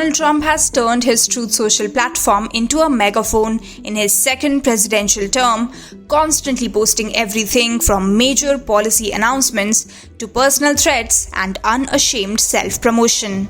Donald Trump has turned his Truth Social platform into a megaphone in his second presidential term, constantly posting everything from major policy announcements to personal threats and unashamed self-promotion.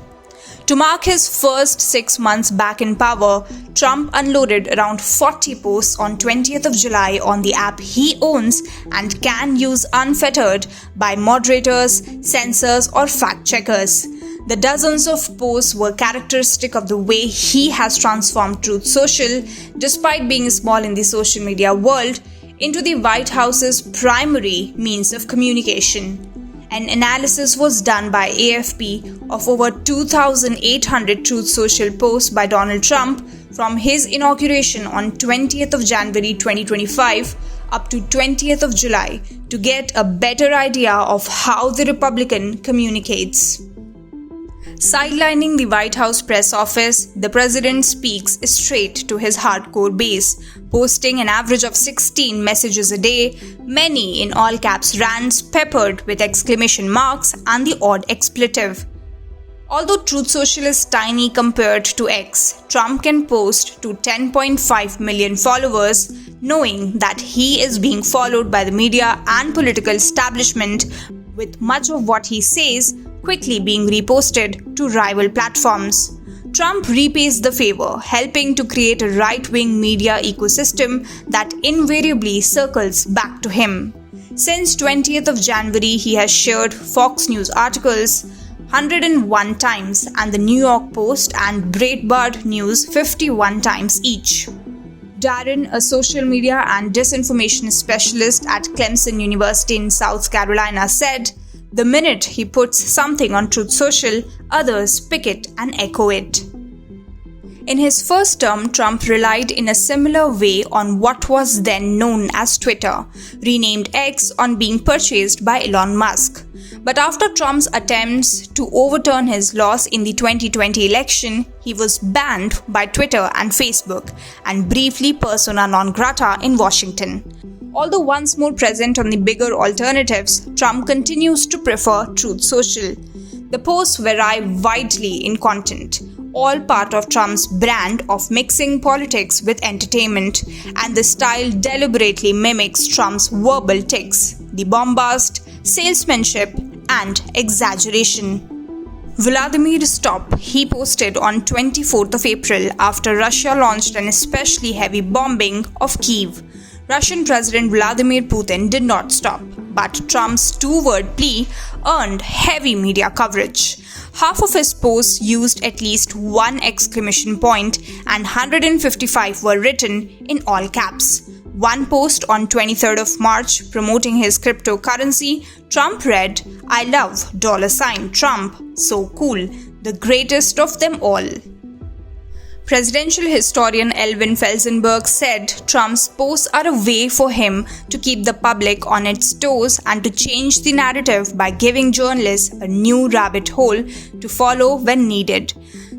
To mark his first 6 months back in power, Trump unloaded around 40 posts on 20th of July on the app he owns and can use unfettered by moderators, censors, or fact-checkers. The dozens of posts were characteristic of the way he has transformed Truth Social, despite being small in the social media world, into the White House's primary means of communication. An analysis was done by AFP of over 2,800 Truth Social posts by Donald Trump from his inauguration on 20th of January 2025 up to 20th of July to get a better idea of how the Republican communicates. Sidelining the White House press office, the president speaks straight to his hardcore base, posting an average of 16 messages a day, many in all caps rants peppered with exclamation marks and the odd expletive. Although Truth Social is tiny compared to X, Trump can post to 10.5 million followers, knowing that he is being followed by the media and political establishment, with much of what he says quickly being reposted to rival platforms. Trump repays the favor, helping to create a right-wing media ecosystem that invariably circles back to him. Since 20th of January, he has shared Fox News articles 101 times and the New York Post and Breitbart News 51 times each. Darren, a social media and disinformation specialist at Clemson University in South Carolina, said, "The minute he puts something on Truth Social, others pick it and echo it." In his first term, Trump relied in a similar way on what was then known as Twitter, renamed X on being purchased by Elon Musk. But after Trump's attempts to overturn his loss in the 2020 election, he was banned by Twitter and Facebook, and briefly persona non grata in Washington. Although once more present on the bigger alternatives, Trump continues to prefer Truth Social. The posts vary widely in content, all part of Trump's brand of mixing politics with entertainment, and the style deliberately mimics Trump's verbal tics, the bombast, salesmanship, and exaggeration. Vladimir Stop, he posted on 24th of April after Russia launched an especially heavy bombing of Kyiv. Russian President Vladimir Putin did not stop, but Trump's two-word plea earned heavy media coverage. Half of his posts used at least one exclamation point and 155 were written in all caps. One post on 23rd of March promoting his cryptocurrency, Trump read, "I love $Trump, so cool, the greatest of them all." Presidential historian Elvin Felsenberg said Trump's posts are a way for him to keep the public on its toes and to change the narrative by giving journalists a new rabbit hole to follow when needed.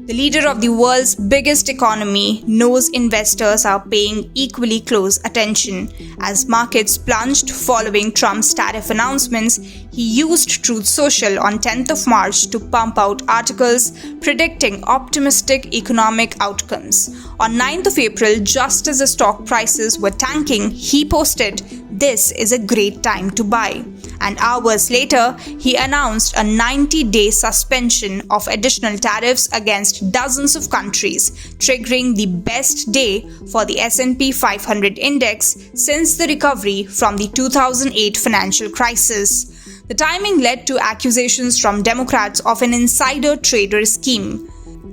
The leader of the world's biggest economy knows investors are paying equally close attention. As markets plunged following Trump's tariff announcements, he used Truth Social on 10th of March to pump out articles predicting optimistic economic outcomes. On 9th of April, just as the stock prices were tanking, he posted, "This is a great time to buy." And hours later, he announced a 90-day suspension of additional tariffs against dozens of countries, triggering the best day for the S&P 500 index since the recovery from the 2008 financial crisis. The timing led to accusations from Democrats of an insider trader scheme.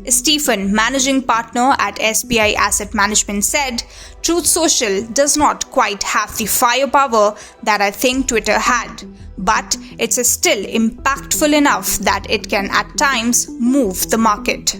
Stephen, managing partner at SBI Asset Management, said, "Truth Social does not quite have the firepower that I think Twitter had, but it's still impactful enough that it can at times move the market."